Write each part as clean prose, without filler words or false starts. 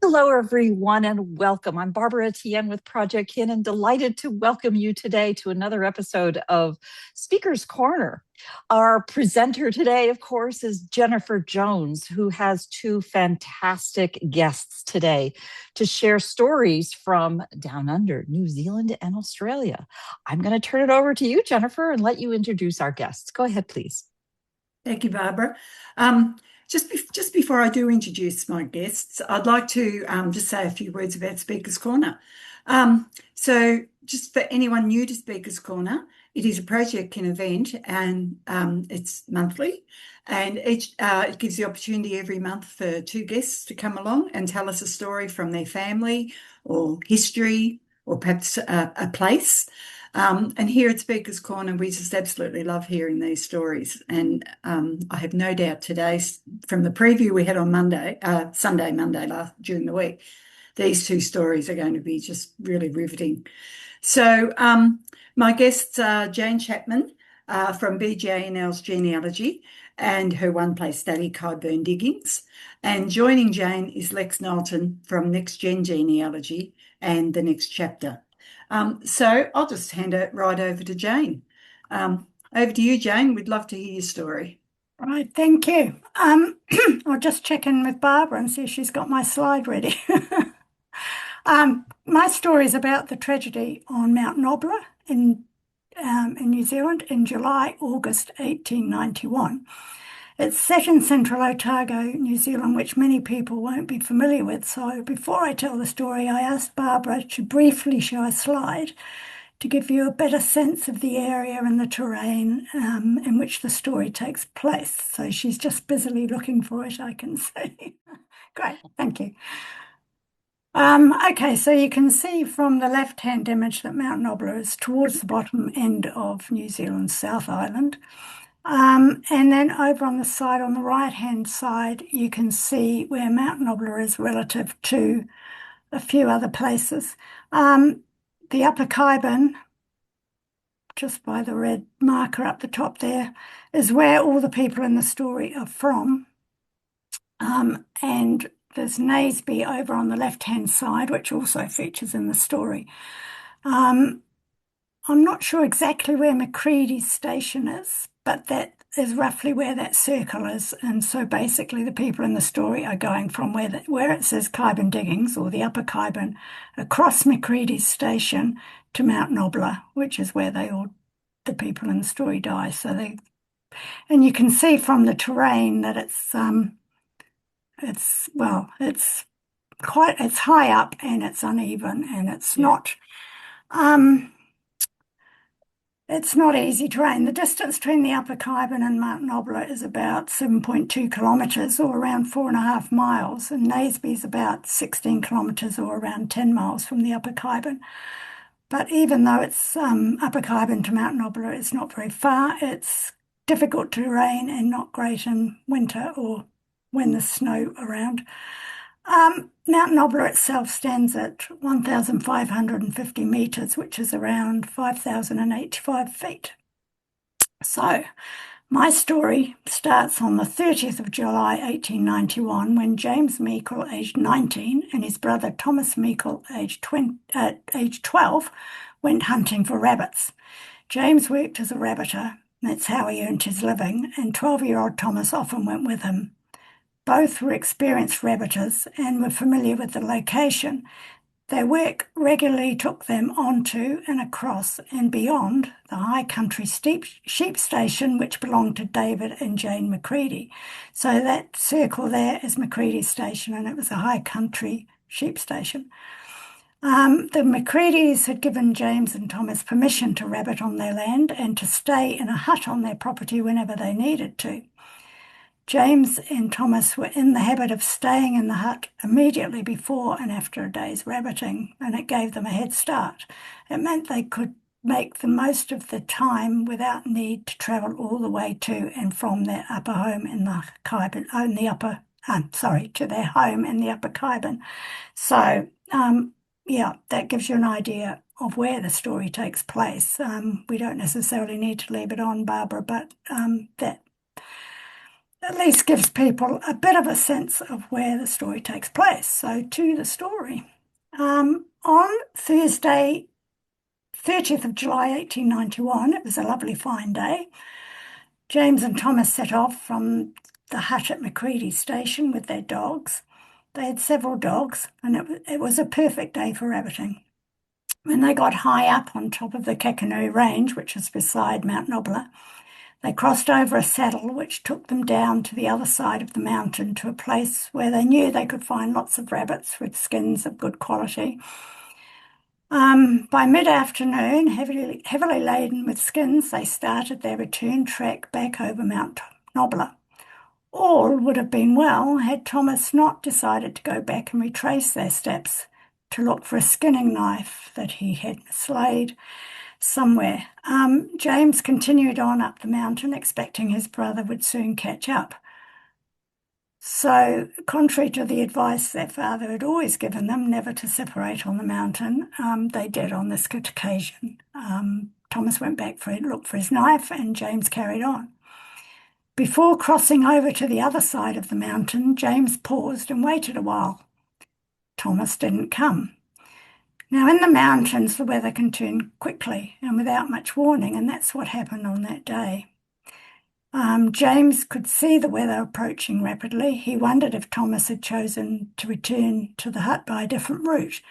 Hello, everyone, and welcome. I'm Barbara Etienne with Project Kin, and delighted to welcome you today to another episode of Speaker's Corner. Our presenter today, of course, is Jennifer Jones, who has two fantastic guests today to share stories from Downunder, New Zealand and Australia. I'm going to turn it over to you, Jennifer, and let you introduce our guests. Go ahead, please. Thank you, Barbara. Just before I do introduce my guests, I'd like to just say a few words about Speaker's Corner. So just for anyone new to Speaker's Corner, it is a Project Kin event, and it's monthly, and it gives the opportunity every month for two guests to come along and tell us a story from their family or history or perhaps a place. And here at Speaker's Corner, we just absolutely love hearing these stories. And I have no doubt today, from the preview we had on Monday during the week, these two stories are going to be just really riveting. So my guests are Jane Chapman from BJNL's Genealogy and her one-place study, Kyburn Diggings. And joining Jane is Lex Knowlton from Next Gen Genealogy and The Next Chapter. So I'll just hand it right over to Jane. Over to you, Jane. We'd love to hear your story. Right, thank you. I'll just check in with Barbara and see if she's got my slide ready. My story is about the tragedy on Mount Nobler in New Zealand in August 1891. It's set in central Otago, New Zealand, which many people won't be familiar with. So before I tell the story, I asked Barbara to briefly show a slide to give you a better sense of the area and the terrain in which the story takes place. So she's just busily looking for it, I can see. Great, thank you. Okay, so you can see from the left-hand image that Mount Nobler is towards the bottom end of New Zealand's South Island. And then over on the side, on the right-hand side, you can see where Mount Nobler is relative to a few other places. The Upper Kyburn, just by the red marker up the top there, is where all the people in the story are from. And there's Naseby over on the left-hand side, which also features in the story. I'm not sure exactly where Macready's station is, but that is roughly where that circle is. And so basically the people in the story are going from where it says Kyburn Diggings or the Upper Kyburn across Macready's station to Mount Nobler, which is where the people in the story die. And you can see from the terrain that it's high up and it's uneven and it's not easy terrain. The distance between the Upper Kyburn and Mount Nobler is about 7.2 kilometres or around 4.5 miles, and Naseby is about 16 kilometres or around 10 miles from the Upper Kyburn. But even though it's Upper Kyburn to Mount Nobler, it's not very far. It's difficult terrain and not great in winter or when there's snow around. Mount Nobler itself stands at 1,550 metres, which is around 5,085 feet. So my story starts on the 30th of July 1891 when James Meikle, aged 19, and his brother Thomas Meikle, aged 12, went hunting for rabbits. James worked as a rabbiter, that's how he earned his living, and 12-year-old Thomas often went with him. Both were experienced rabbiters and were familiar with the location. Their work regularly took them onto and across and beyond the high country sheep station, which belonged to David and Jane Macready. So that circle there is Macready's station, and it was a high country sheep station. The Macreadys had given James and Thomas permission to rabbit on their land and to stay in a hut on their property whenever they needed to. James and Thomas were in the habit of staying in the hut immediately before and after a day's rabbiting, and it gave them a head start. It meant they could make the most of the time without need to travel all the way to and from their upper home in the Kyburn, to their home in the Upper Kyburn. So yeah, that gives you an idea of where the story takes place. We don't necessarily need to leave it on, Barbara, but that at least gives people a bit of a sense of where the story takes place. So to the story. On Thursday, 30th of July 1891, it was a lovely fine day. James and Thomas set off from the hut at Macready Station with their dogs. They had several dogs, and it was a perfect day for rabbiting. When they got high up on top of the Kakanoo Range, which is beside Mount Nobler, they crossed over a saddle which took them down to the other side of the mountain to a place where they knew they could find lots of rabbits with skins of good quality. By mid-afternoon, heavily laden with skins, they started their return trek back over Mount Nobler. All would have been well had Thomas not decided to go back and retrace their steps to look for a skinning knife that he had mislaid somewhere. James continued on up the mountain, expecting his brother would soon catch up. So, contrary to the advice their father had always given them never to separate on the mountain, they did on this occasion. Thomas went back for looked for his knife, and James carried on. Before crossing over to the other side of the mountain, James paused and waited a while. Thomas didn't come. Now, in the mountains, the weather can turn quickly and without much warning, and that's what happened on that day. James could see the weather approaching rapidly. He wondered if Thomas had chosen to return to the hut by a different route,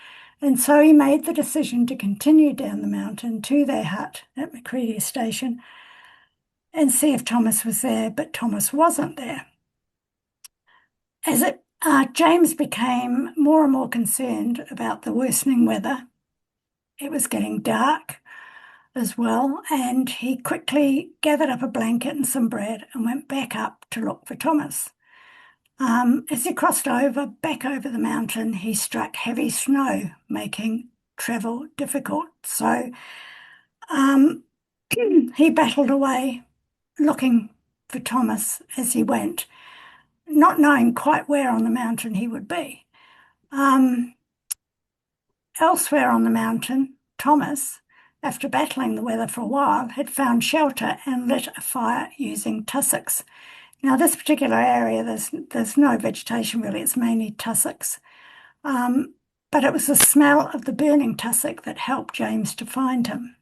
and so he made the decision to continue down the mountain to their hut at Macready Station and see if Thomas was there, but Thomas wasn't there. James became more and more concerned about the worsening weather. It was getting dark as well, and he quickly gathered up a blanket and some bread and went back up to look for Thomas. As he crossed back over the mountain, he struck heavy snow, making travel difficult. So he battled away, looking for Thomas as he went, not knowing quite where on the mountain he would be. Elsewhere on the mountain, Thomas, after battling the weather for a while, had found shelter and lit a fire using tussocks. Now, this particular area, there's no vegetation really, it's mainly tussocks. But it was the smell of the burning tussock that helped James to find him.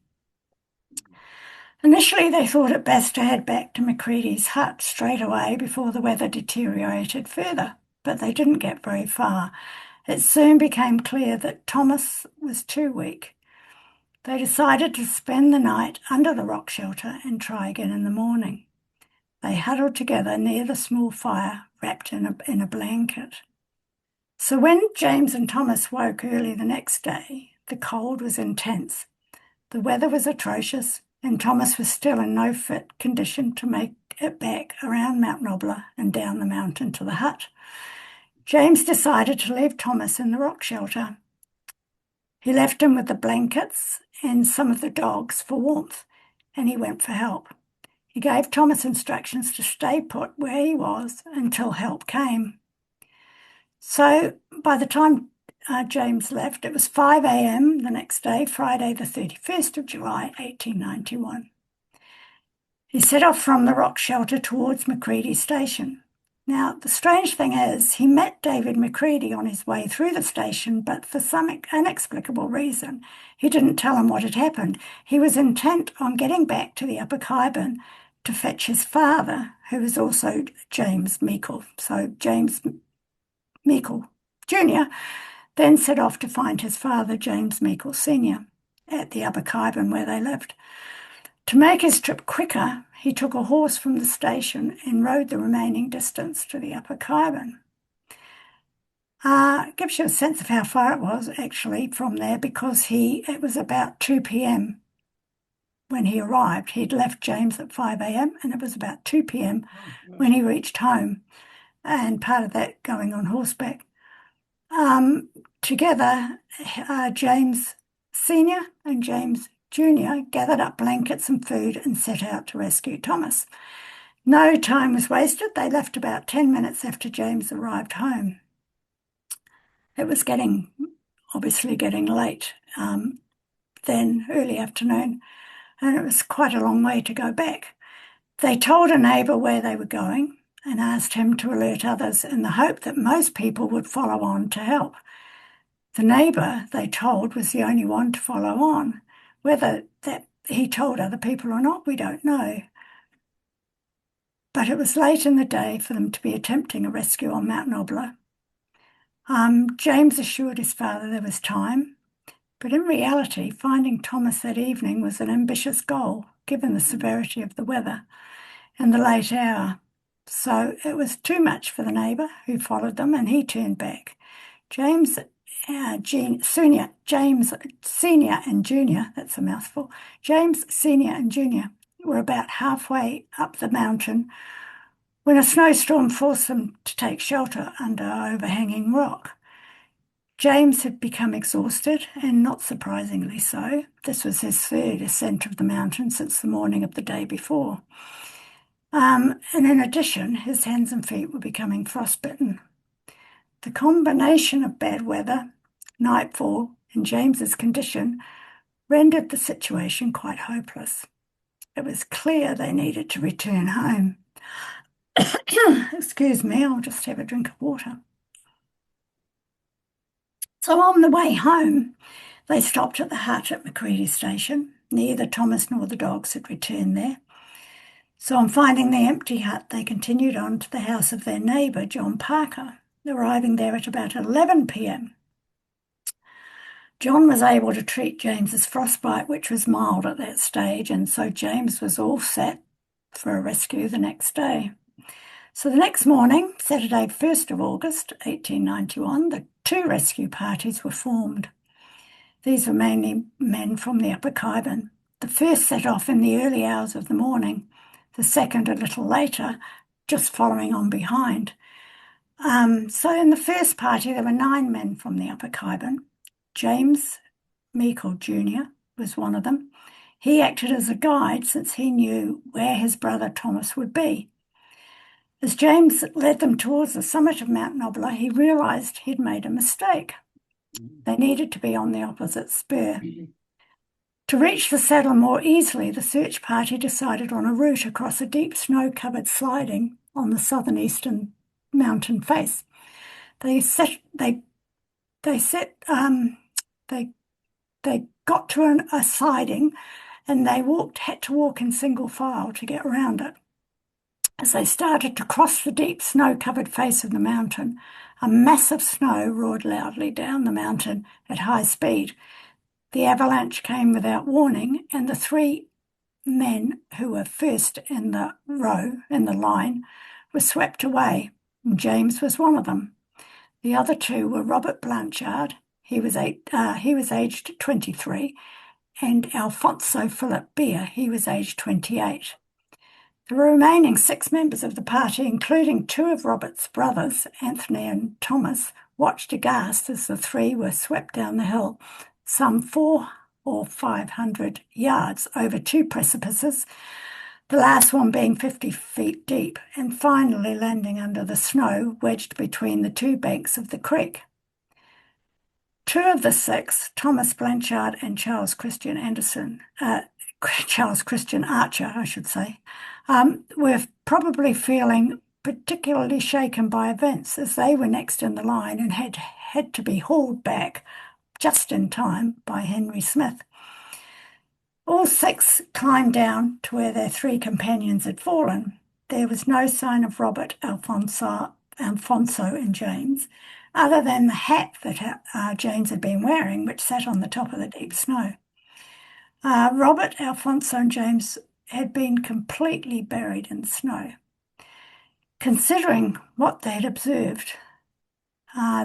Initially, they thought it best to head back to Macready's hut straight away before the weather deteriorated further, but they didn't get very far. It soon became clear that Thomas was too weak. They decided to spend the night under the rock shelter and try again in the morning. They huddled together near the small fire, wrapped in a blanket. So when James and Thomas woke early the next day, the cold was intense. The weather was atrocious, and Thomas was still in no fit condition to make it back around Mount Nobler and down the mountain to the hut. James decided to leave Thomas in the rock shelter. He left him with the blankets and some of the dogs for warmth, and he went for help. He gave Thomas instructions to stay put where he was until help came. So by the time James left, it was 5 a.m. the next day, Friday the 31st of July, 1891. He set off from the rock shelter towards Macready Station. Now, the strange thing is, he met David Macready on his way through the station, but for some inexplicable reason, he didn't tell him what had happened. He was intent on getting back to the Upper Khyben to fetch his father, who was also James Meikle. So James Meikle Jr. then set off to find his father, James Meikle Sr., at the Upper Khyben where they lived. To make his trip quicker, he took a horse from the station and rode the remaining distance to the Upper Khyben. Gives you a sense of how far it was actually from there, because it was about 2 p.m. when he arrived. He'd left James at 5 a.m. and it was about 2 p.m. when he reached home, and part of that going on horseback. Together, James Sr. and James Jr. gathered up blankets and food and set out to rescue Thomas. No time was wasted. They left about 10 minutes after James arrived home. It was getting obviously getting late then, early afternoon, and it was quite a long way to go back. They told a neighbour where they were going and asked him to alert others in the hope that most people would follow on to help. The neighbour, they told, was the only one to follow on. Whether that he told other people or not, we don't know. But it was late in the day for them to be attempting a rescue on Mount Nobler. James assured his father there was time, but in reality, finding Thomas that evening was an ambitious goal, given the severity of the weather and the late hour. So it was too much for the neighbour who followed them, and he turned back. James Senior and Junior, that's a mouthful, James Senior and Junior were about halfway up the mountain when a snowstorm forced them to take shelter under an overhanging rock. James had become exhausted, and not surprisingly so. This was his third ascent of the mountain since the morning of the day before. And in addition, his hands and feet were becoming frostbitten. The combination of bad weather, nightfall, and James's condition rendered the situation quite hopeless. It was clear they needed to return home. Excuse me, I'll just have a drink of water. So on the way home, they stopped at the hut at Macready Station. Neither Thomas nor the dogs had returned there. So on finding the empty hut, they continued on to the house of their neighbour, John Parker, arriving there at about 11 p.m. John was able to treat James's frostbite, which was mild at that stage, and so James was all set for a rescue the next day. So the next morning, Saturday, 1st of August, 1891, the two rescue parties were formed. These were mainly men from the Upper Khyben. The first set off in the early hours of the morning, the second a little later, just following on behind. So in the first party, there were 9 men from the Upper Khyben. James Meikle Jr. was one of them. He acted as a guide since he knew where his brother Thomas would be. As James led them towards the summit of Mount Nobler, he realised he'd made a mistake. They needed to be on the opposite spur. To reach the saddle more easily, the search party decided on a route across a deep snow-covered sliding on the southern-eastern mountain face. They got to a siding, and they had to walk in single file to get around it. As they started to cross the deep snow-covered face of the mountain, a mass of snow roared loudly down the mountain at high speed. The avalanche came without warning, and the 3 men who were first in the line, were swept away. James was one of them. The other 2 were Robert Blanchard, he was aged 23, and Alfonso Philip Beer, he was aged 28. The remaining 6 members of the party, including 2 of Robert's brothers, Anthony and Thomas, watched aghast as the 3 were swept down the hill, some 400 or 500 yards over 2 precipices, the last one being 50 feet deep, and finally landing under the snow wedged between the 2 banks of the creek. 2 of the 6, Thomas Blanchard and Charles Christian Archer, I should say, were probably feeling particularly shaken by events, as they were next in the line and had to be hauled back just in time by Henry Smith. All 6 climbed down to where their 3 companions had fallen. There was no sign of Robert, Alfonso and James, other than the hat that James had been wearing, which sat on the top of the deep snow. Robert, Alfonso and James had been completely buried in snow. Considering what they had observed,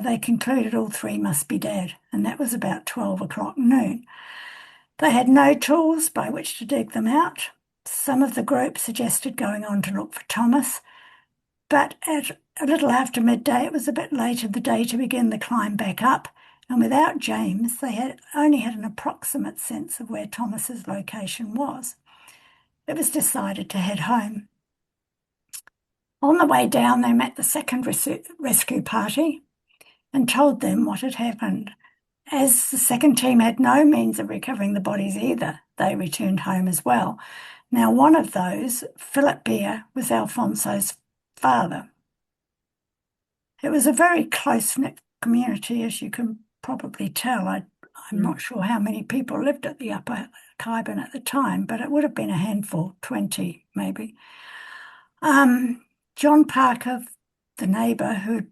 they concluded all 3 must be dead, and that was about 12 o'clock noon. They had no tools by which to dig them out. Some of the group suggested going on to look for Thomas, but at a little after midday, it was a bit late in the day to begin the climb back up, and without James, they only had an approximate sense of where Thomas's location was. It was decided to head home. On the way down, they met the second rescue party and told them what had happened. as the second team had no means of recovering the bodies either, they returned home as well. Now, one of those, Philip Beer, was Alfonso's father. It was a very close-knit community, as you can probably tell. I'm not sure how many people lived at the Upper Khyben at the time, but it would have been a handful, 20 maybe. John Parker, the neighbour who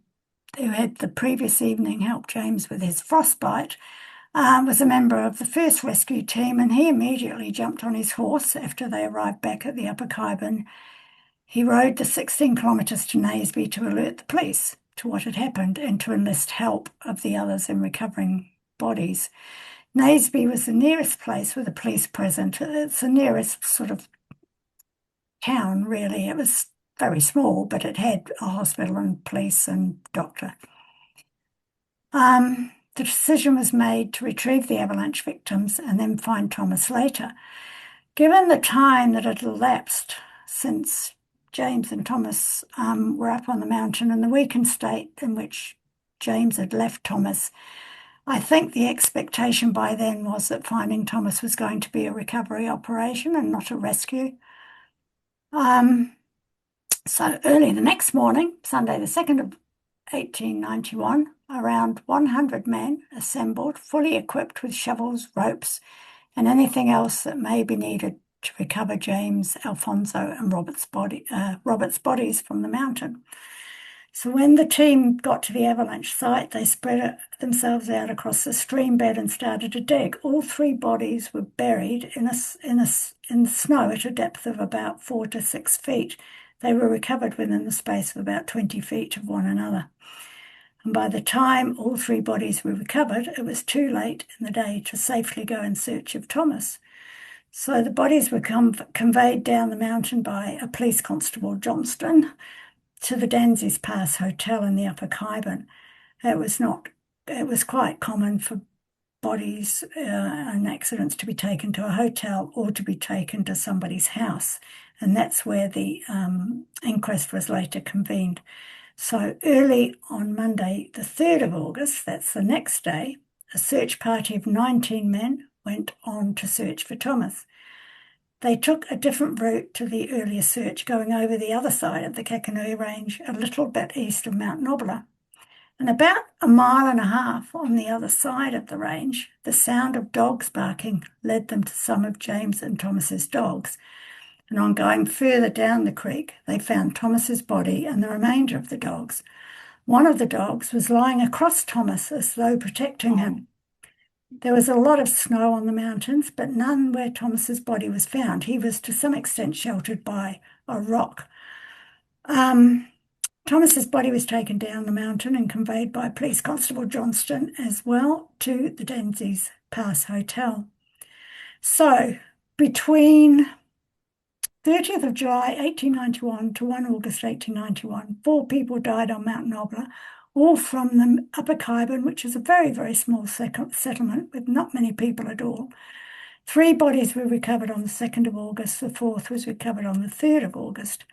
had the previous evening helped James with his frostbite, was a member of the first rescue team, and he immediately jumped on his horse after they arrived back at the Upper Khyben. He rode the 16 kilometres to Naseby to alert the police to what had happened and to enlist help of the others in recovering bodies. Naseby was the nearest place with the police present. It's the nearest sort of town, really. It was very small, but it had a hospital and police and doctor. The decision was made to retrieve the avalanche victims and then find Thomas later. Given the time that had elapsed since James and Thomas were up on the mountain and the weakened state in which James had left Thomas, I think the expectation by then was that finding Thomas was going to be a recovery operation and not a rescue. So early the next morning, Sunday the 2nd of 1891, around 100 men assembled, fully equipped with shovels, ropes, and anything else that may be needed to recover James, Alfonso, and Robert's bodies from the mountain. So when the team got to the avalanche site, they spread themselves out across the stream bed and started to dig. All 3 bodies were buried in the snow at a depth of about 4 to 6 feet. They were recovered within the space of about 20 feet of one another. And by the time all 3 bodies were recovered, it was too late in the day to safely go in search of Thomas. So the bodies were conveyed down the mountain by a police constable, Johnston, to the Danzies Pass Hotel in the Upper Khyben. It was quite common for bodies and accidents to be taken to a hotel or to be taken to somebody's house. And that's where the inquest was later convened. So early on Monday, the 3rd of August, that's the next day, a search party of 19 men went on to search for Thomas. They took a different route to the earlier search, going over the other side of the Kakanui Range, a little bit east of Mount Nobler. And about a mile and a half on the other side of the range, the sound of dogs barking led them to some of James and Thomas's dogs. And on going further down the creek, they found Thomas's body and the remainder of the dogs. One of the dogs was lying across Thomas as though protecting him. There was a lot of snow on the mountains, but none where Thomas's body was found. He was to some extent sheltered by a rock. Thomas's body was taken down the mountain and conveyed by Police Constable Johnston as well to the Danzies Pass Hotel. So between 30th of July 1891 to 1 August 1891, 4 people died on Mount Nobler, all from the Upper Khyben, which is a very, very small settlement with not many people at all. 3 bodies were recovered on the 2nd of August. The 4th was recovered on the 3rd of August.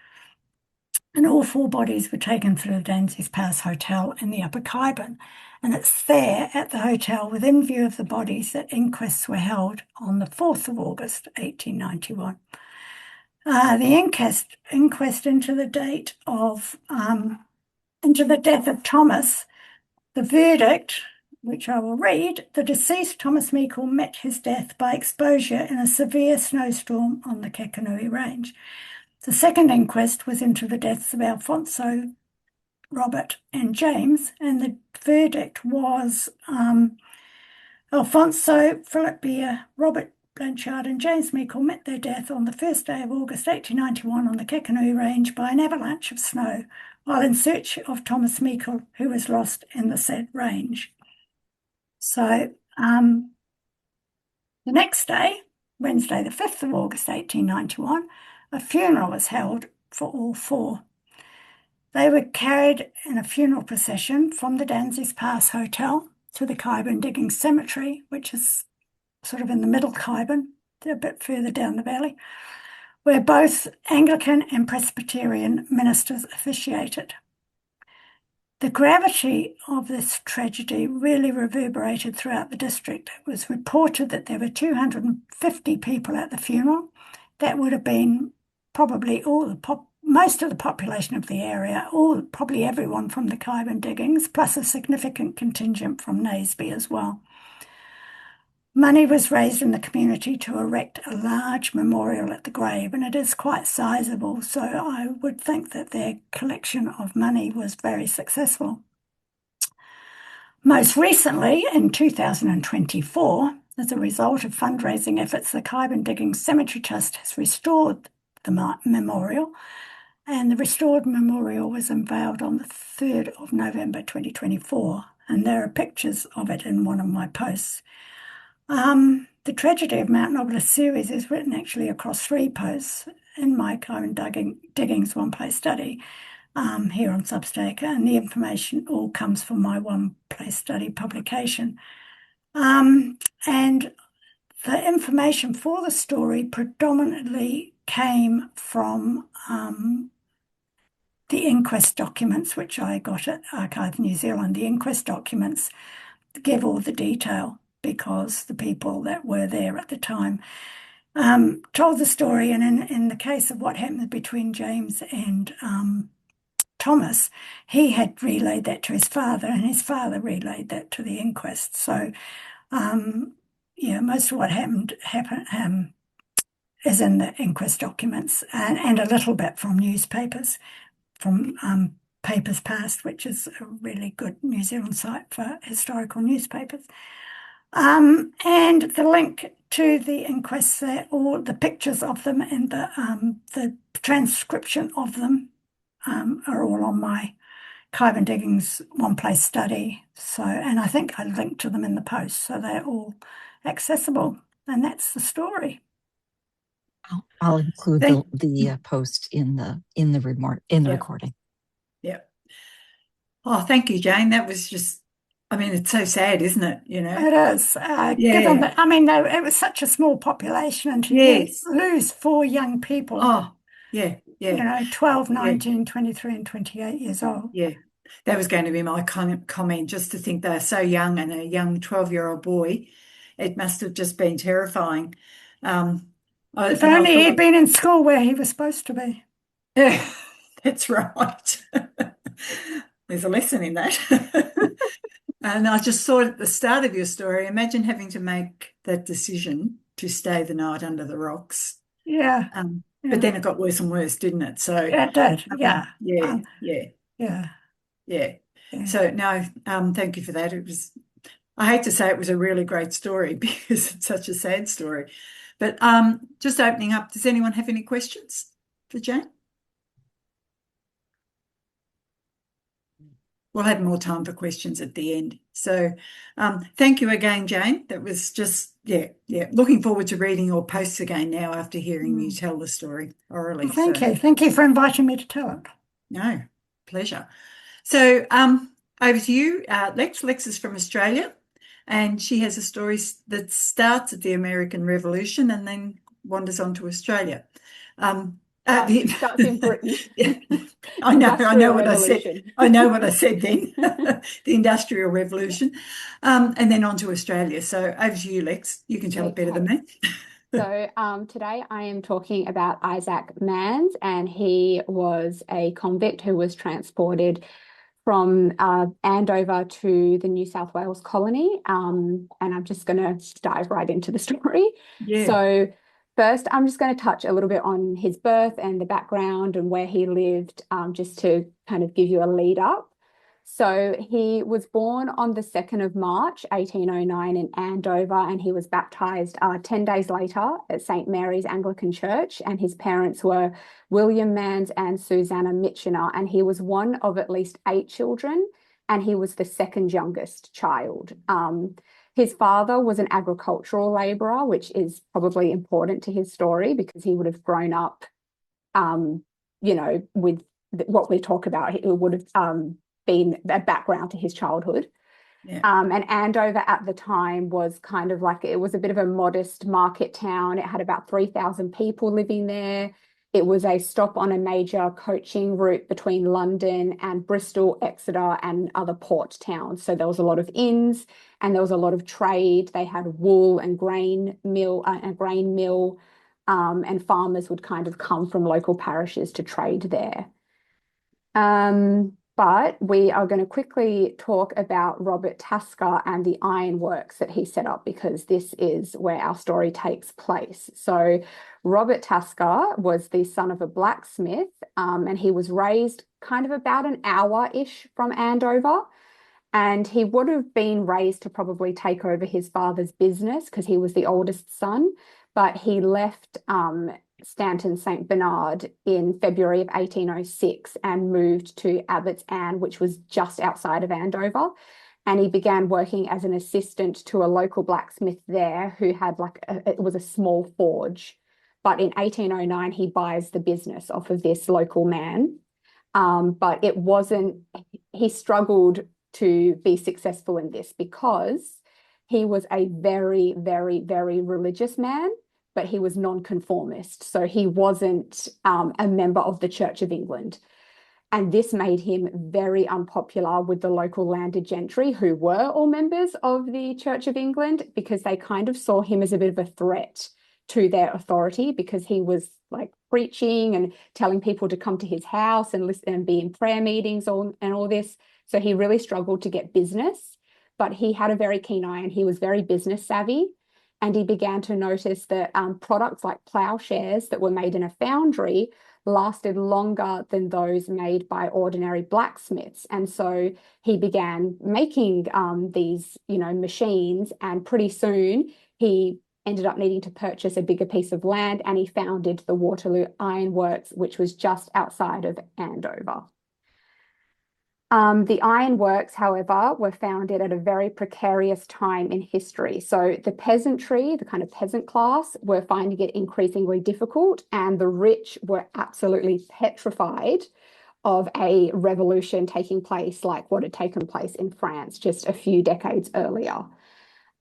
And all 4 bodies were taken to the Danzies Pass Hotel in the Upper Khyben. And it's there at the hotel, within view of the bodies, that inquests were held on the 4th of August 1891. The inquest into the death of Thomas, the verdict, which I will read: the deceased Thomas Meikle met his death by exposure in a severe snowstorm on the Kakanui Range. The second inquest was into the deaths of Alfonso, Robert, and James, and the verdict was Alfonso, Philip Beer, Robert Blanchard, and James Meikle met their death on the 1st day of August 1891 on the Kakanui Range by an avalanche of snow, while in search of Thomas Meikle, who was lost in the said range. So the next day, Wednesday the 5th of August 1891, a funeral was held for all 4. They were carried in a funeral procession from the Danzies Pass Hotel to the Khyben Diggings Cemetery, which is sort of in the middle Khyben, a bit further down the valley, where both Anglican and Presbyterian ministers officiated. The gravity of this tragedy really reverberated throughout the district. It was reported that there were 250 people at the funeral. That would have been probably most of the population of the area, probably everyone from the Khyben diggings, plus a significant contingent from Naseby as well. Money was raised in the community to erect a large memorial at the grave, and it is quite sizable, so I would think that their collection of money was very successful. Most recently, in 2024, as a result of fundraising efforts, the Khyben Diggings Cemetery Trust has restored the memorial, and the restored memorial was unveiled on the 3rd of November 2024, and there are pictures of it in one of my posts. The Tragedy of Mount Nobler series is written actually across 3 posts in my Khyben Diggings One Place Study here on Substack, and the information all comes from my One Place Study publication. And the information for the story predominantly came from the inquest documents, which I got at Archive New Zealand. The inquest documents give all the detail because the people that were there at the time told the story. And in the case of what happened between James and Thomas, he had relayed that to his father, and his father relayed that to the inquest. So, most of what happened is in the inquest documents, and a little bit from newspapers, from Papers Past, which is a really good New Zealand site for historical newspapers. And the link to the inquests there, or the pictures of them, and the transcription of them are all on my Khyben Diggings One Place Study. So, and I think I linked to them in the post, so they're all accessible. And that's the story. I'll include the post in the recording. Yeah. Oh, thank you, Jane. That was just, it's so sad, isn't it? It is. Given that, it was such a small population, and to lose 4 young people. Oh, yeah. 12, 19, 23, and 28 years old. Yeah. That was going to be my comment, just to think they're so young, and a young 12-year-old boy. It must have just been terrifying. If only he'd been in school where he was supposed to be. Yeah, that's right. There's a lesson in that. And I just thought at the start of your story, imagine having to make that decision to stay the night under the rocks. Yeah. But then it got worse and worse, didn't it? So it did. Yeah. Yeah. So no, thank you for that. I hate to say it was a really great story because it's such a sad story. But just opening up, does anyone have any questions for Jane? We'll have more time for questions at the end. So thank you again, Jane. That was just, looking forward to reading your posts again now after hearing you tell the story orally. Well, thank you. Thank you for inviting me to tell it. No, pleasure. So over to you, Lex. Lex is from Australia, and she has a story that starts at the American Revolution and then wanders on to Australia. Starts in Britain. I know what I said. I know what I said then. The Industrial Revolution, and then on to Australia. So over to you, Lex. You can tell it better than me. So today I am talking about Isaac Manns, and he was a convict who was transported from Andover to the New South Wales colony. And I'm just going to dive right into the story. Yeah. So first, I'm just going to touch a little bit on his birth and the background and where he lived, just to kind of give you a lead up. So he was born on the 2nd of March, 1809 in Andover, and he was baptised 10 days later at St. Mary's Anglican Church, and his parents were William Manns and Susanna Mitchener, and he was one of at least 8 children, and he was the second youngest child. His father was an agricultural labourer, which is probably important to his story because he would have grown up, with what we talk about. It would have been a background to his childhood. Yeah. And Andover at the time was kind of like, it was a bit of a modest market town. It had about 3,000 people living there. It was a stop on a major coaching route between London and Bristol, Exeter, and other port towns. So there was a lot of inns and there was a lot of trade. They had wool and grain mill, and farmers would kind of come from local parishes to trade there. But we are going to quickly talk about Robert Tasker and the ironworks that he set up, because this is where our story takes place. So Robert Tasker was the son of a blacksmith, and he was raised kind of about an hour-ish from Andover. And he would have been raised to probably take over his father's business because he was the oldest son, but he left Stanton St. Bernard in February of 1806 and moved to Abbots Ann, which was just outside of Andover. And he began working as an assistant to a local blacksmith there who had it was a small forge. But in 1809, he buys the business off of this local man. But he struggled to be successful in this because he was a very, very, very religious man, but he was nonconformist. So he wasn't a member of the Church of England. And this made him very unpopular with the local landed gentry, who were all members of the Church of England, because they kind of saw him as a bit of a threat to their authority, because he was like preaching and telling people to come to his house and listen and be in prayer meetings and all this. So he really struggled to get business, but he had a very keen eye and he was very business savvy. And he began to notice that products like plowshares that were made in a foundry lasted longer than those made by ordinary blacksmiths. And so he began making these, machines, and pretty soon he ended up needing to purchase a bigger piece of land, and he founded the Waterloo Iron Works, which was just outside of Andover. The ironworks, however, were founded at a very precarious time in history. So the peasantry, the kind of peasant class, were finding it increasingly difficult, and the rich were absolutely petrified of a revolution taking place like what had taken place in France just a few decades earlier.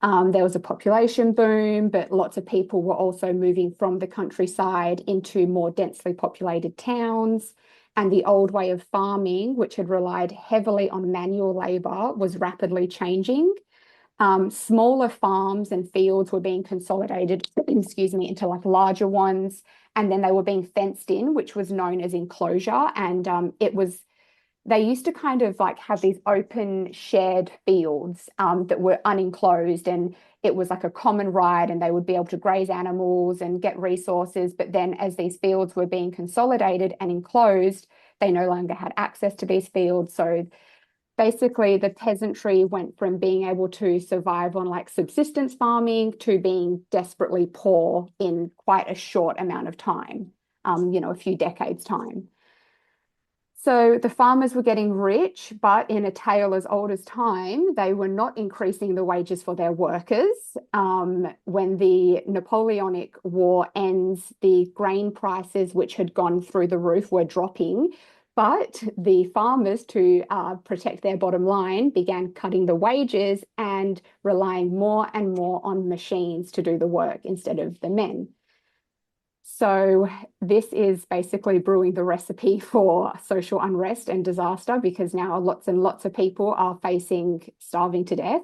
There was a population boom, but lots of people were also moving from the countryside into more densely populated towns. And the old way of farming, which had relied heavily on manual labor, was rapidly changing. Smaller farms and fields were being consolidated, into larger ones. And then they were being fenced in, which was known as enclosure. And they used to kind of have these open shared fields that were unenclosed, and it was like a common right, and they would be able to graze animals and get resources. But then as these fields were being consolidated and enclosed, they no longer had access to these fields. So basically the peasantry went from being able to survive on subsistence farming to being desperately poor in quite a short amount of time, a few decades time. So the farmers were getting rich, but in a tale as old as time, they were not increasing the wages for their workers. When the Napoleonic War ends, the grain prices, which had gone through the roof, were dropping, but the farmers, to protect their bottom line, began cutting the wages and relying more and more on machines to do the work instead of the men. So this is basically brewing the recipe for social unrest and disaster, because now lots and lots of people are facing starving to death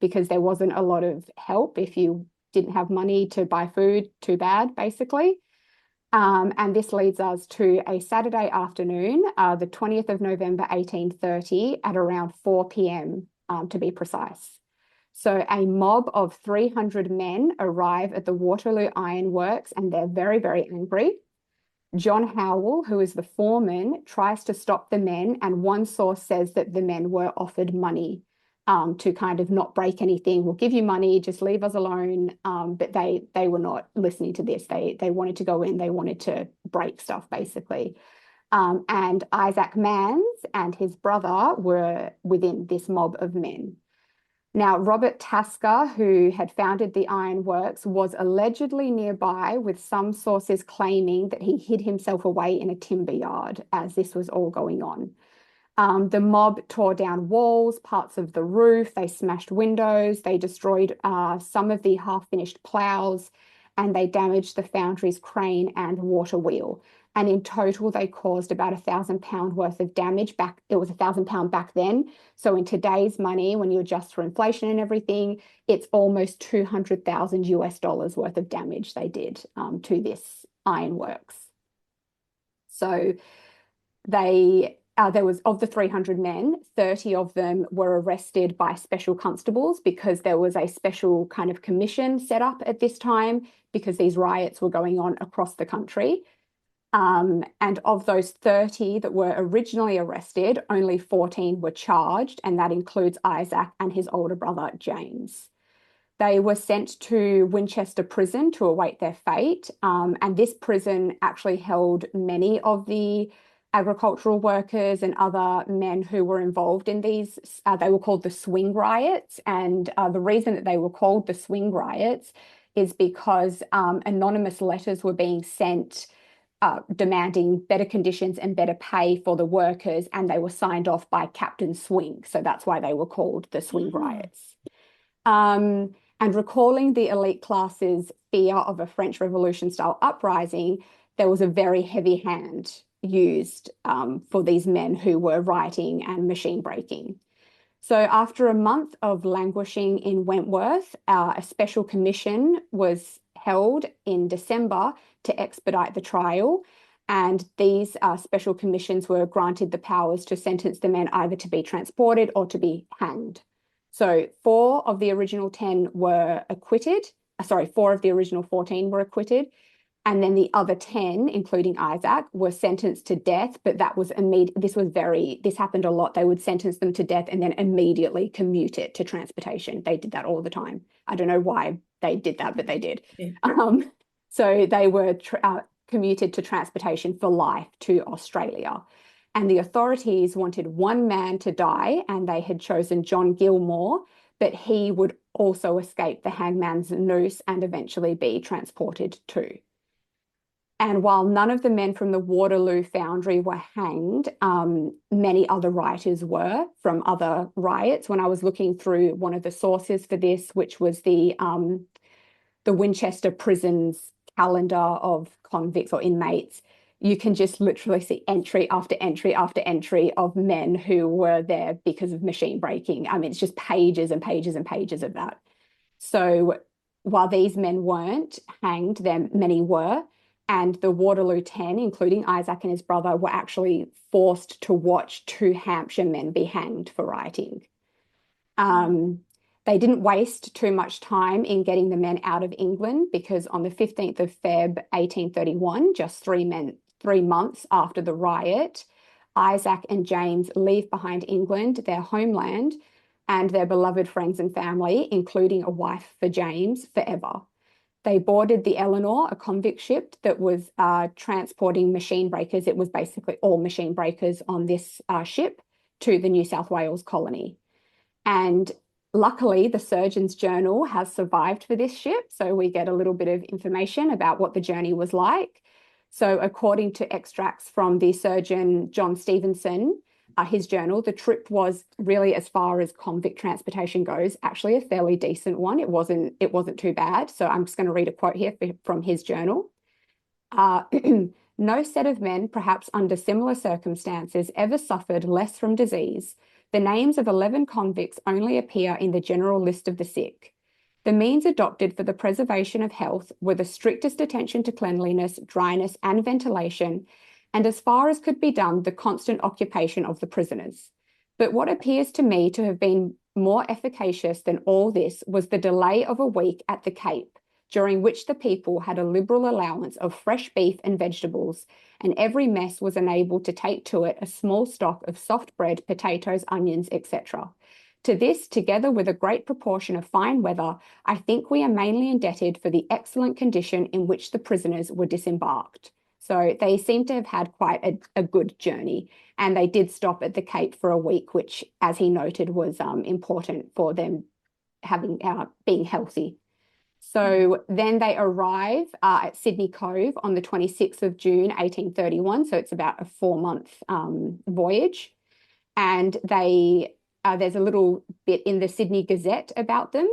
because there wasn't a lot of help. If you didn't have money to buy food, too bad, basically. And this leads us to a Saturday afternoon, the 20th of November, 1830, at around 4 p.m. To be precise. So a mob of 300 men arrive at the Waterloo Iron Works, and they're very, very angry. John Howell, who is the foreman, tries to stop the men, and one source says that the men were offered money to kind of not break anything. We'll give you money, just leave us alone. But they were not listening to this. They wanted to go in, they wanted to break stuff, basically. And Isaac Mans and his brother were within this mob of men. Now, Robert Tasker, who had founded the ironworks, was allegedly nearby, with some sources claiming that he hid himself away in a timber yard as this was all going on. The mob tore down walls, parts of the roof, they smashed windows, they destroyed some of the half-finished plows, and they damaged the foundry's crane and water wheel. And in total, they caused about £1,000 worth of damage back. It was £1,000 back then. So in today's money, when you adjust for inflation and everything, it's almost $200,000 worth of damage they did to this ironworks. So there was, of the 300 men, 30 of them were arrested by special constables because there was a special kind of commission set up at this time because these riots were going on across the country. And of those 30 that were originally arrested, only 14 were charged, and that includes Isaac and his older brother, James. They were sent to Winchester Prison to await their fate. And this prison actually held many of the agricultural workers and other men who were involved in these. They were called the swing riots. And the reason that they were called the swing riots is because anonymous letters were being sent demanding better conditions and better pay for the workers, and they were signed off by Captain Swing. So that's why they were called the swing riots. And recalling the elite class's fear of a French Revolution-style uprising, there was a very heavy hand used for these men who were rioting and machine breaking. So after a month of languishing in Wentworth, a special commission was held in December to expedite the trial. And these special commissions were granted the powers to sentence the men either to be transported or to be hanged. So 4 of the original 10 were acquitted. 4 of the original 14 were acquitted. And then the other 10, including Isaac, were sentenced to death, but that was immediate. This happened a lot. They would sentence them to death and then immediately commute it to transportation. They did that all the time. I don't know why they did that, but they did. Yeah. So they were commuted to transportation for life to Australia. And the authorities wanted one man to die, and they had chosen John Gilmore, but he would also escape the hangman's noose and eventually be transported too. And while none of the men from the Waterloo foundry were hanged, many other rioters were from other riots. When I was looking through one of the sources for this, which was the Winchester Prison's calendar of convicts or inmates, you can just literally see entry after entry after entry of men who were there because of machine breaking. I mean, it's just pages and pages and pages of that. So while these men weren't hanged, many were. And the Waterloo 10, including Isaac and his brother, were actually forced to watch 2 Hampshire men be hanged for rioting. They didn't waste too much time in getting the men out of England, because on the 15th of Feb 1831, just 3 months after the riot, Isaac and James leave behind England, their homeland, and their beloved friends and family, including a wife for James, forever. They boarded the Eleanor, a convict ship that was transporting machine breakers. It was basically all machine breakers on this ship to the New South Wales colony. And luckily, the Surgeon's Journal has survived for this ship, so we get a little bit of information about what the journey was like. So according to extracts from the surgeon John Stevenson, his journal, the trip was really, as far as convict transportation goes, actually a fairly decent one. It wasn't too bad. So I'm just going to read a quote here from his journal. No set of men, perhaps under similar circumstances, ever suffered less from disease. The names of 11 convicts only appear in the general list of the sick. The means adopted for the preservation of health were the strictest attention to cleanliness, dryness, and ventilation, and as far as could be done, the constant occupation of the prisoners. But what appears to me to have been more efficacious than all this was the delay of a week at the Cape, during which the people had a liberal allowance of fresh beef and vegetables, and every mess was enabled to take to it a small stock of soft bread, potatoes, onions, etc. To this, together with a great proportion of fine weather, I think we are mainly indebted for the excellent condition in which the prisoners were disembarked. So they seem to have had quite a good journey, and they did stop at the Cape for a week, which, as he noted, was important for them being healthy. So then they arrive at Sydney Cove on the 26th of June, 1831. So it's about a 4-month voyage. And there's a little bit in the Sydney Gazette about them.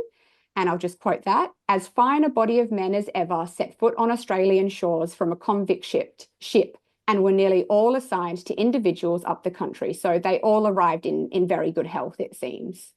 And I'll just quote that. As fine a body of men as ever set foot on Australian shores from a convict ship, and were nearly all assigned to individuals up the country. So they all arrived in very good health, it seems.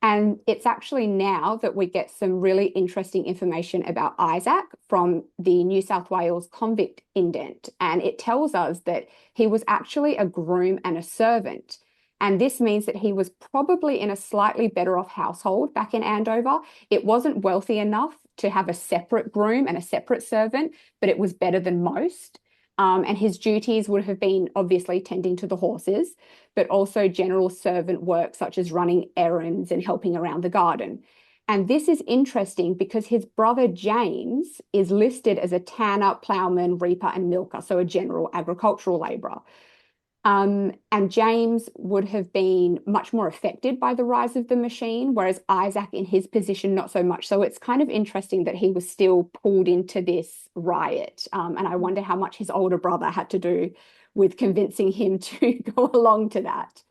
And it's actually now that we get some really interesting information about Isaac from the New South Wales convict indent. And it tells us that he was actually a groom and a servant. And this means that he was probably in a slightly better off household back in Andover. It wasn't wealthy enough to have a separate groom and a separate servant, but it was better than most. And his duties would have been obviously tending to the horses, but also general servant work such as running errands and helping around the garden. And this is interesting because his brother James is listed as a tanner, ploughman, reaper, and milker, so a general agricultural labourer. And James would have been much more affected by the rise of the machine, whereas Isaac in his position, not so much. So it's kind of interesting that he was still pulled into this riot. And I wonder how much his older brother had to do with convincing him to go along to that.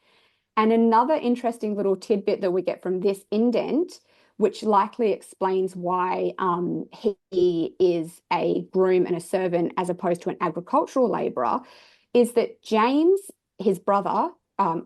And another interesting little tidbit that we get from this indent, which likely explains why he is a groom and a servant as opposed to an agricultural labourer, is that James, his brother,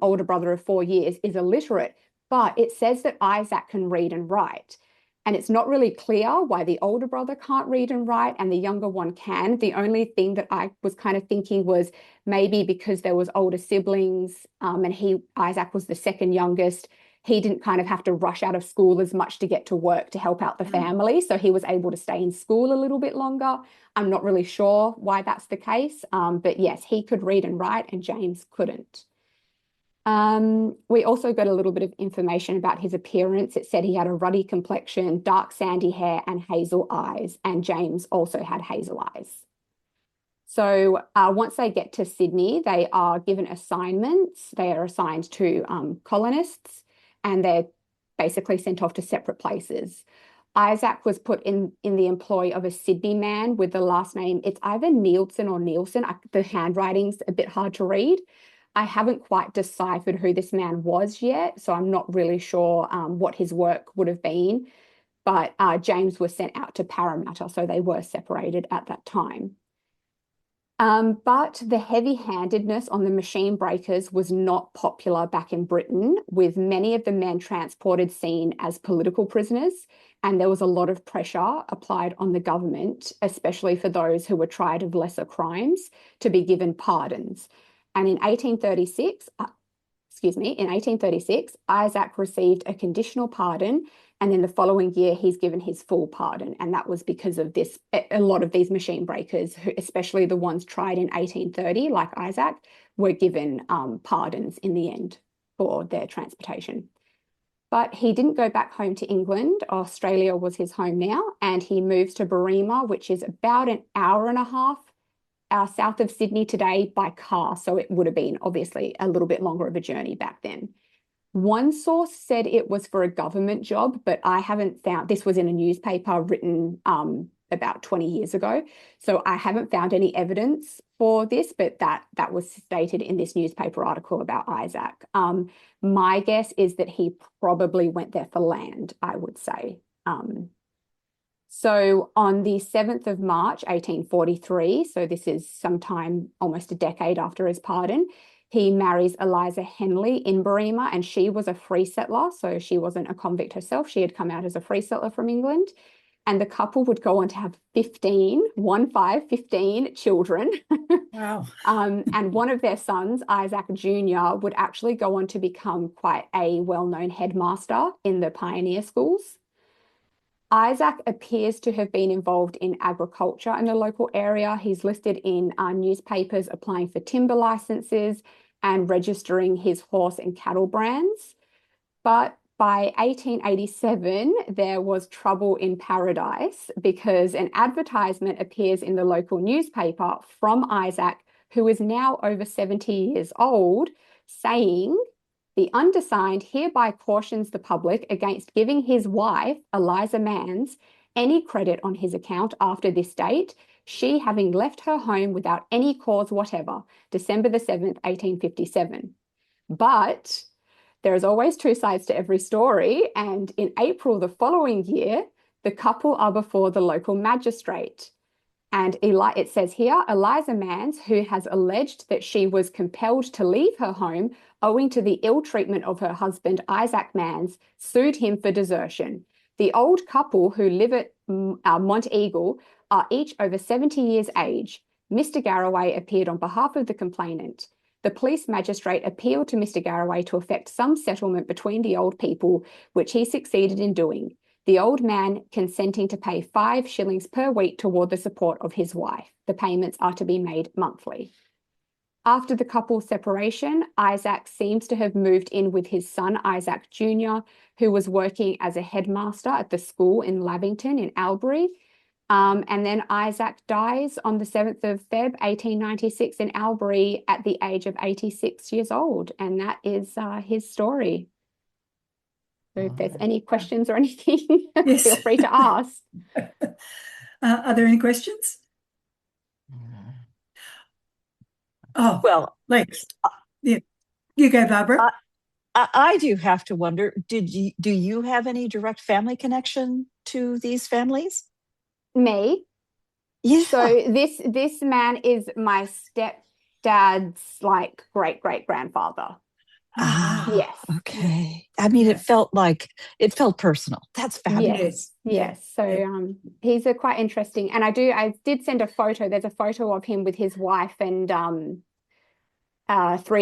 older brother of 4 years, is illiterate, but it says that Isaac can read and write. And it's not really clear why the older brother can't read and write and the younger one can. The only thing that I was kind of thinking was maybe because there was older siblings and Isaac was the second youngest, he didn't kind of have to rush out of school as much to get to work to help out the family. So he was able to stay in school a little bit longer. I'm not really sure why that's the case. But yes, he could read and write and James couldn't. We also got a little bit of information about his appearance. It said he had a ruddy complexion, dark sandy hair, and hazel eyes. And James also had hazel eyes. So once they get to Sydney, they are given assignments. They are assigned to colonists, and they're basically sent off to separate places. Isaac was put in the employ of a Sydney man with the last name. It's either Nielsen or Nielsen. The handwriting's a bit hard to read. I haven't quite deciphered who this man was yet, so I'm not really sure what his work would have been. But James was sent out to Parramatta, so they were separated at that time. But the heavy-handedness on the machine breakers was not popular back in Britain, with many of the men transported seen as political prisoners, and there was a lot of pressure applied on the government, especially for those who were tried of lesser crimes, to be given pardons. And in 1836, Isaac received a conditional pardon, and then the following year he's given his full pardon. And that was because of this. A lot of these machine breakers, especially the ones tried in 1830, like Isaac, were given pardons in the end for their transportation. But he didn't go back home to England. Australia was his home now, and he moves to Berrima, which is about an hour and a half south of Sydney today by car. So it would have been obviously a little bit longer of a journey back then. One source said it was for a government job, but I haven't found, this was in a newspaper written about 20 years ago. So I haven't found any evidence for this, but that was stated in this newspaper article about Isaac. My guess is that he probably went there for land, I would say. So on the 7th of March, 1843, so this is sometime almost a decade after his pardon, he marries Eliza Henley in Berrima, and she was a free settler, so she wasn't a convict herself. She had come out as a free settler from England, and the couple would go on to have 15 children. Wow. And one of their sons, Isaac Jr., would actually go on to become quite a well-known headmaster in the pioneer schools. Isaac appears to have been involved in agriculture in the local area. He's listed in newspapers applying for timber licenses and registering his horse and cattle brands. But by 1887, there was trouble in paradise because an advertisement appears in the local newspaper from Isaac, who is now over 70 years old, saying, "The undersigned hereby cautions the public against giving his wife, Eliza Mans, any credit on his account after this date, she having left her home without any cause whatever, December the 7th, 1857. But there is always two sides to every story, and in April the following year, the couple are before the local magistrate. And it says here, Eliza Mans, who has alleged that she was compelled to leave her home owing to the ill treatment of her husband, Isaac Mans, sued him for desertion. The old couple who live at Monteagle are each over 70 years age. Mr. Garraway appeared on behalf of the complainant. The police magistrate appealed to Mr. Garraway to effect some settlement between the old people, which he succeeded in doing, the old man consenting to pay 5 shillings per week toward the support of his wife. The payments are to be made monthly. After the couple's separation, Isaac seems to have moved in with his son, Isaac Jr., who was working as a headmaster at the school in Lavington in Albury. And then Isaac dies on the 7th of Feb, 1896 in Albury at the age of 86 years old. And that is his story. So if there's any questions or anything, Yes. feel free to ask. Are there any questions? Oh, Well, Lex. Yeah. You go, Barbara. I do have to wonder, do you have any direct family connection to these families? Me? Yeah. So this man is my stepdad's like great-great-grandfather. Yes. Okay. I mean, it felt personal. That's fabulous. Yes. So he's a quite interesting, and I did send a photo. There's a photo of him with his wife and 3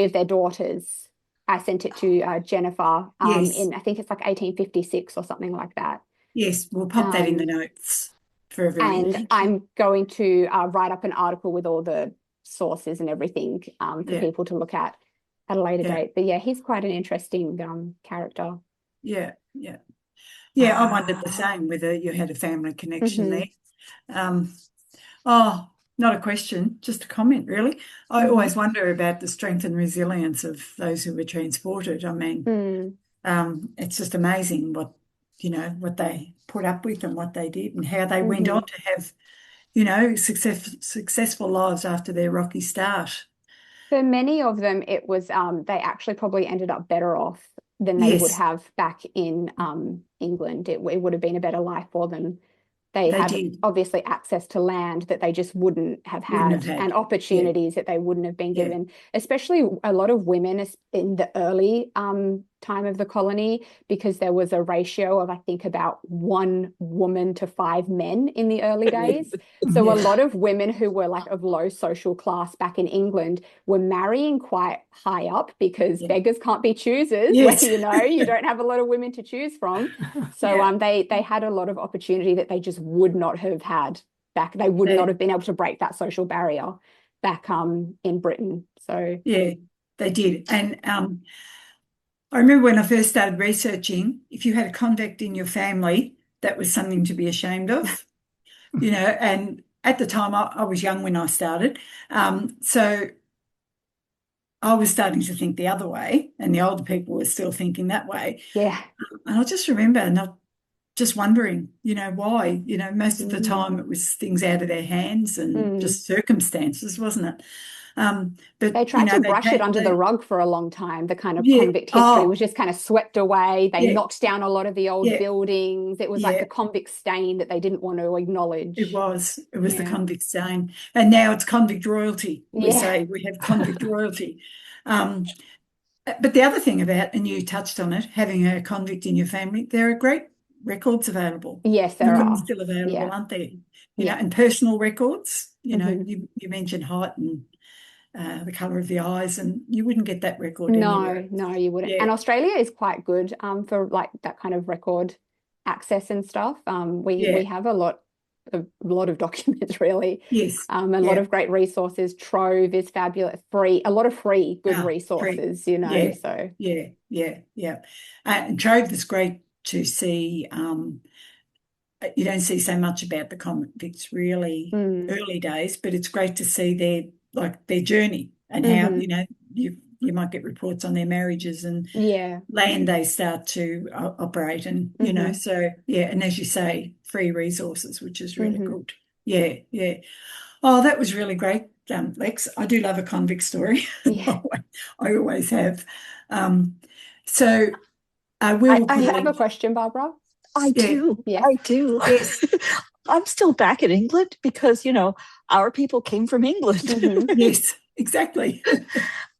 of their daughters. I sent it to Jennifer Yes. in, I think it's like 1856 or something like that. Yes, we'll pop that in the notes for everyone. And I'm going to write up an article with all the sources and everything for people to look at a later date. But yeah, he's quite an interesting character. Yeah. I wondered the same, whether you had a family connection there. Not a question, just a comment, really. I always wonder about the strength and resilience of those who were transported. I mean, it's just amazing what they put up with and what they did and how they went on to have, successful lives after their rocky start. For many of them, it was they actually probably ended up better off than they would have back in England. It would have been a better life for them. They had obviously access to land that they just wouldn't have had and opportunities that they wouldn't have been given, especially a lot of women in the early time of the colony, because there was a ratio of, I think, about 1 woman to 5 men in the early days. So a lot of women who were like of low social class back in England were marrying quite high up, because beggars can't be choosers, where, you don't have a lot of women to choose from. So they had a lot of opportunity that they just would not have had back. They would not have been able to break that social barrier back in Britain. So they did. And I remember when I first started researching, if you had a convict in your family, that was something to be ashamed of, and at the time I was young when I started. So I was starting to think the other way, and the older people were still thinking that way. Yeah. And I just remember not just wondering, why, most of the time it was things out of their hands and just circumstances, wasn't it? But they tried to brush it under the rug for a long time. The kind of convict history was just kind of swept away. They knocked down a lot of the old buildings. It was like the convict stain that they didn't want to acknowledge. It was the convict stain. And now it's convict royalty. We say we have convict royalty. But the other thing about, and you touched on it, having a convict in your family, there are great records available. Yes, there are. Still available, aren't there? And personal records. You mentioned height and the colour of the eyes, and you wouldn't get that record anywhere. No, you wouldn't. And Australia is quite good for like that kind of record access and stuff. We have a lot of documents, really. Yes. A lot of great resources. Trove is fabulous. A lot of free good resources, so. Yeah. And Trove is great to see. You don't see so much about the convicts really early days, but it's great to see their journey and how, you might get reports on their marriages and land they start to operate, and so and as you say, free resources, which is really good. Oh, that was really great, Lex. I do love a convict story. I always have. So I have a question, Barbara. I do. Yes. I do. Yes. I'm still back in England because, our people came from England. Mhm. Yes, exactly. And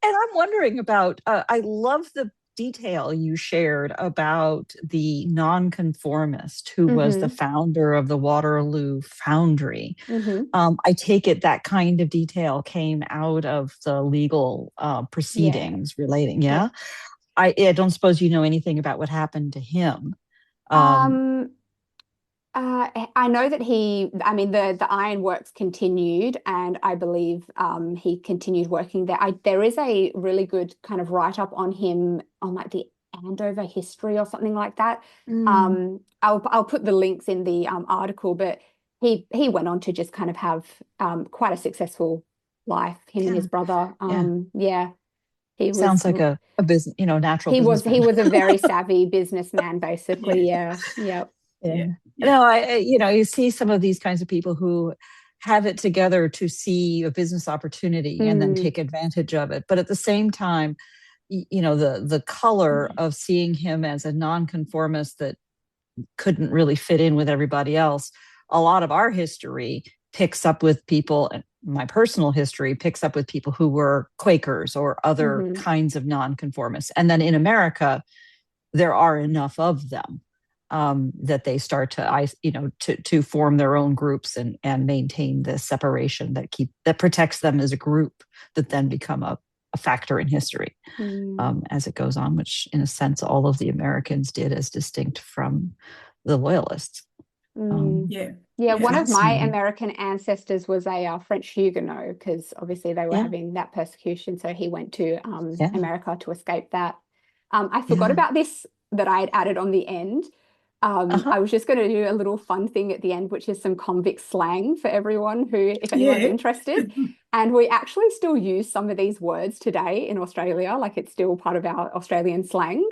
I'm wondering about, I love the detail you shared about the nonconformist who was the Mhm. founder of the Waterloo Foundry. Mhm. I take it that kind of detail came out of the legal Yeah. proceedings relating, Yeah. yeah? I don't suppose you know anything about what happened to him. Um, I know that the ironworks continued, and I believe he continued working there. There is a really good kind of write-up on him on like the Andover history or something like that. Mm, I'll put the links in the article, but he went on to just kind of have quite a successful life, him and yeah, his brother. yeah. Yeah, he was Sounds like a business, natural he businessman. was a very savvy businessman, basically. Yeah, Yeah, yeah. Yeah. yeah, yeah. No, you see some of these kinds of people who have it together to see a business opportunity and then Mm, take advantage of it. But at the same time, the color of seeing him as a nonconformist that couldn't really fit in with everybody else. A lot of our history picks up with people, and my personal history picks up with people who were Quakers or other mhm. kinds of nonconformists. And then in America, there are enough of them that they start to form their own groups and maintain this separation that protects them as a group that then become a factor in history Mm, as it goes on, which in a sense all of the Americans did as distinct from the loyalists. mm. Yeah, Yeah, yeah, one of my Fascinating. American ancestors was a French Huguenot because obviously they were Yeah, having that persecution, so he went to yeah, America to escape that. I forgot yeah. about this that I had added on the end. Uh-huh. I was just going to do a little fun thing at the end, which is some convict slang for everyone if anyone's yeah. interested. And we actually still use some of these words today in Australia, like it's still part of our Australian slang.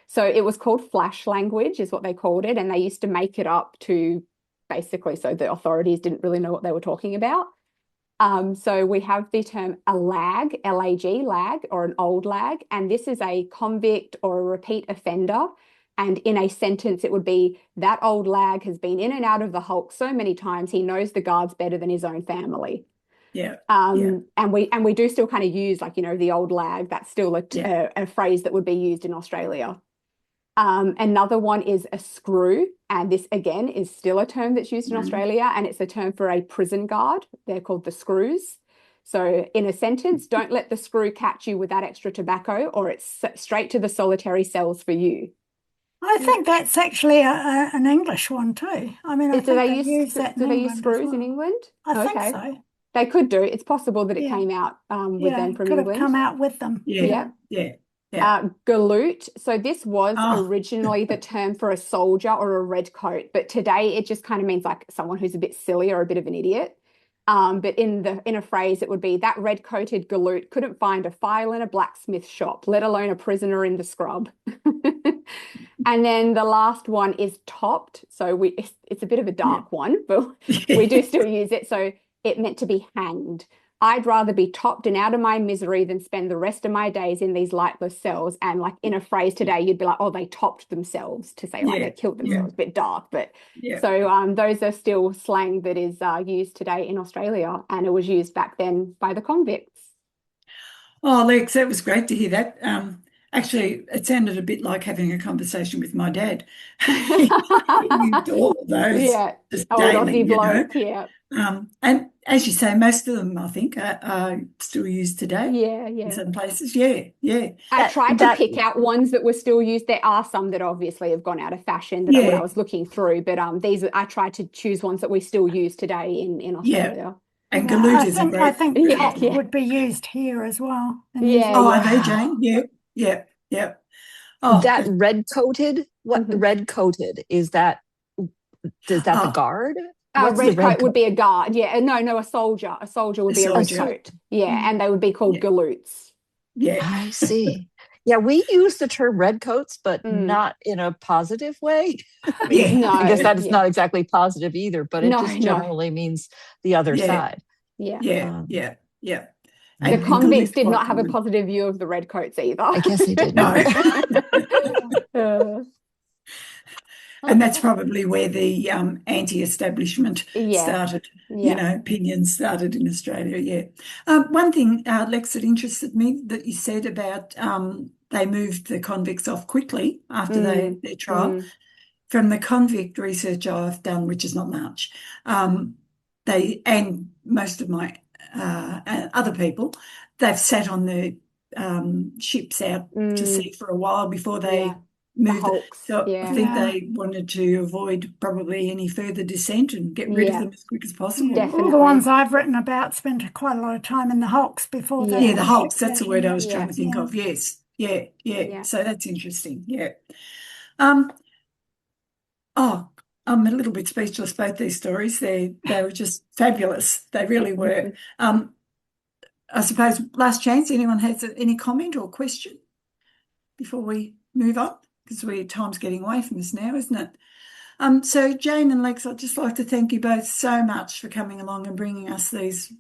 So it was called flash language, is what they called it, and they used to make it up to basically so the authorities didn't really know what they were talking about. So we have the term a lag, lag, lag, or an old lag, and this is a convict or a repeat offender. And in a sentence, it would be that old lag has been in and out of the hulk so many times he knows the guards better than his own family. Yeah, yeah, And we do still kind of use the old lag. That's still yeah. a phrase that would be used in Australia. Another one is a screw, and this again is still a term that's used in Australia, and it's a term for a prison guard. They're called the screws. So in a sentence, don't let the screw catch you with that extra tobacco, or it's straight to the solitary cells for you. I Yeah. think that's actually an English one too. I mean, I Do think they they use use that in do they use England as screws in well. England? I think Okay, so. they could do. It's possible that it Yeah, came out with yeah, them it from could have England. come out with them. Yeah, Yeah. Yeah. yeah, yeah. Galoot. So this was Oh, originally the term for a soldier or a red coat, but today it just kind of means like someone who's a bit silly or a bit of an idiot. But in a phrase, it would be that red-coated galoot couldn't find a file in a blacksmith shop, let alone a prisoner in the scrub. And then the last one is topped. So it's a bit of a yeah. dark one, but we do still use it. So it meant to be hanged. I'd rather be topped and out of my misery than spend the rest of my days in these lightless cells. And like in a phrase today, you'd be like, oh, they topped themselves, to say like Yeah, they killed yeah, themselves. A bit dark, but yeah. so those are still slang that is used today in Australia, and it was used back then by the convicts. Oh, Lex, that was great to hear that. Actually, it sounded a bit like having a conversation with my dad. He used all of those Yeah, just old daily, Aussie bloke. Yeah, And as you say, most of them, I think, are still used today yeah, in yeah. some places. Yeah, yeah, I That tried to that pick out ones that were still used. There are some that obviously have gone out of fashion that when I yeah, was looking through, but these I tried to choose ones that we still use today in yeah. Australia. And Yeah, galoot I is a think I great, think Yeah, top yeah, would be used here as well in New yeah, oh, Zealand. are yeah. they, Jane? wow. Yeah, yeah, yeah. Oh, That that's, red coated, what Hmm. red coated is that the oh, guard? A What's the red red coat would coat? be a guard. Yeah, no, a soldier. A soldier would a be a A red soldier. sol coat. Yeah, Mm, and they would be called yeah, galoots. yeah. I see. Yeah, we use the term redcoats, but Mm. not in a positive way. I mean, Yeah, I guess No, that is yeah, not exactly positive either, but it no, just no, generally means the other yeah, side. yeah. yeah, Um, yeah, yeah. The yeah, And convicts galoot's did quite not have a common. positive view of the redcoats either. I guess they didn't. No. Yeah. Uh, And that's probably where the anti-establishment Yeah, started, yeah. opinions started in Australia, yeah. One thing, Lex, that interested me that you said about they moved the convicts off quickly after their trial. Mm. From the convict research I've done, which is not much, they and most of my other people, they've sat on the ships out to sea for a while before they Yeah. The moved. hulks. So I Yeah. think Yeah. they wanted to avoid probably any further descent and get rid of Yeah. them as quick as possible. Yeah, all the Definitely. ones I've written about spent quite a lot of time in the hulks before they Yeah, the were hulks, shipped that's the out. word I was Yeah. trying to think Yeah. of. Yes. Yeah. Yeah. So that's interesting. Yeah. Um, Oh, I'm a little bit speechless about these stories. They were just fabulous. They really were. I suppose last chance, anyone has any comment or question before we move on? Because time's getting away from us now, isn't it? So Jane and Lex, I'd just like to thank you both so much for coming along and bringing us these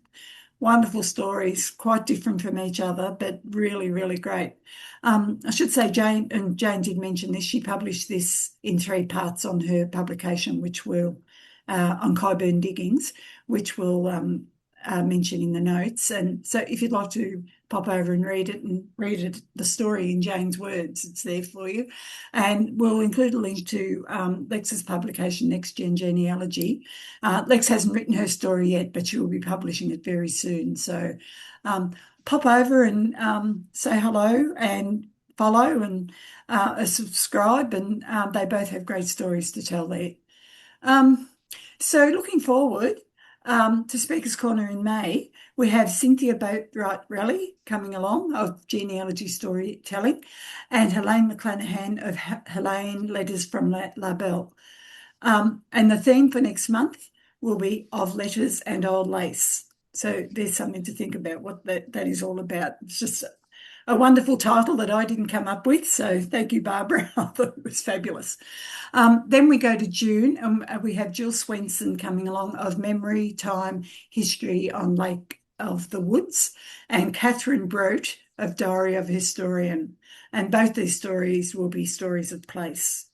wonderful stories, quite different from each other, but really, really great. I should say Jane did mention this, she published this in 3 parts on her publication, which will, on Kyburn Diggings, which we'll mention in the notes. And so if you'd like to pop over and read it, the story in Jane's words, it's there for you. And we'll include a link to Lex's publication, Next Gen Genealogy. Lex hasn't written her story yet, but she will be publishing it very soon. So pop over and say hello and follow and subscribe. And they both have great stories to tell there. So looking forward to Speaker's Corner in May, we have Cynthia Boatwright Raleigh coming along of genealogy storytelling, and Helene McClanahan of Helene Letters from La Belle. And the theme for next month will be of letters and old lace. So there's something to think about what that is all about. It's just a wonderful title that I didn't come up with. So thank you, Barbara. I thought it was fabulous. Then we go to June and we have Jill Swenson coming along of Memory, Time, History on Lake of the Woods, and Catherine Brote of Diary of a Historian. And both these stories will be stories of place.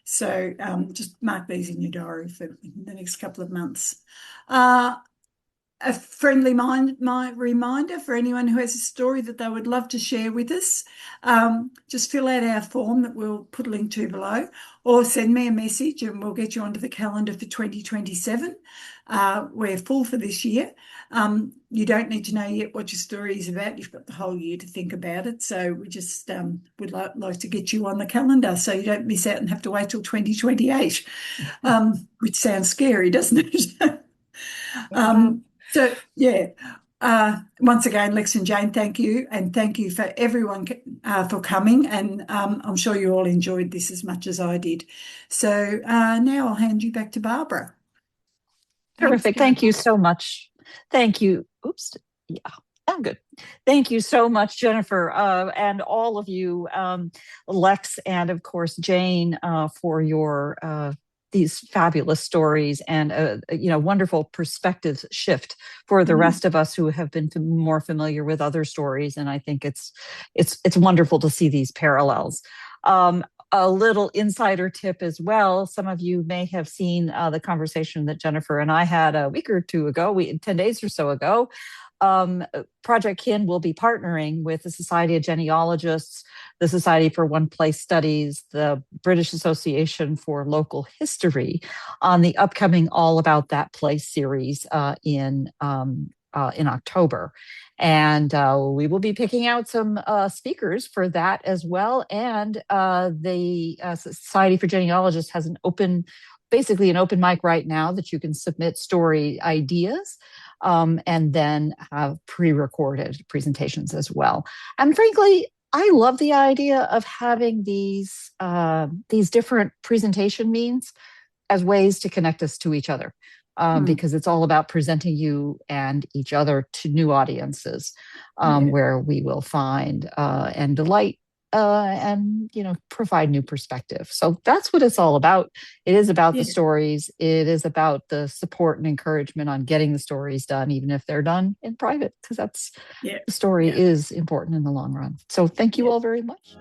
So just mark these in your diary for the next couple of months. A friendly reminder for anyone who has a story that they would love to share with us, just fill out our form that we'll put a link to below, or send me a message and we'll get you onto the calendar for 2027. We're full for this year. You don't need to know yet what your story is about. You've got the whole year to think about it. So we just would like to get you on the calendar so you don't miss out and have to wait till 2028, which sounds scary, doesn't it? So, yeah, once again, Lex and Jane, thank you. And thank you for everyone for coming. And I'm sure you all enjoyed this as much as I did. So now I'll hand you back to Barbara. Terrific. Thank you so much. Thank you. Oops. Yeah, I'm good. Thank you so much, Jennifer, and all of you, Lex, and of course, Jane, for your these fabulous stories and wonderful perspective shift for the rest of us who have been more familiar with other stories. And I think it's wonderful to see these parallels. A little insider tip as well. Some of you may have seen the conversation that Jennifer and I had a week or two ago, 10 days or so ago. Project Kin will be partnering with the Society of Genealogists, the Society for One Place Studies, the British Association for Local History on the upcoming All About That Place series in October. And we will be picking out some speakers for that as well. And the Society for Genealogists has basically an open mic right now that you can submit story ideas. And then have pre-recorded presentations as well. And frankly, I love the idea of having these different presentation means as ways to connect us to each other, because it's all about presenting you and each other to new audiences, where we will find and delight and provide new perspective. So that's what it's all about. It is about the stories. It is about the support and encouragement on getting the stories done, even if they're done in private, because the story is important in the long run. So thank you all very much.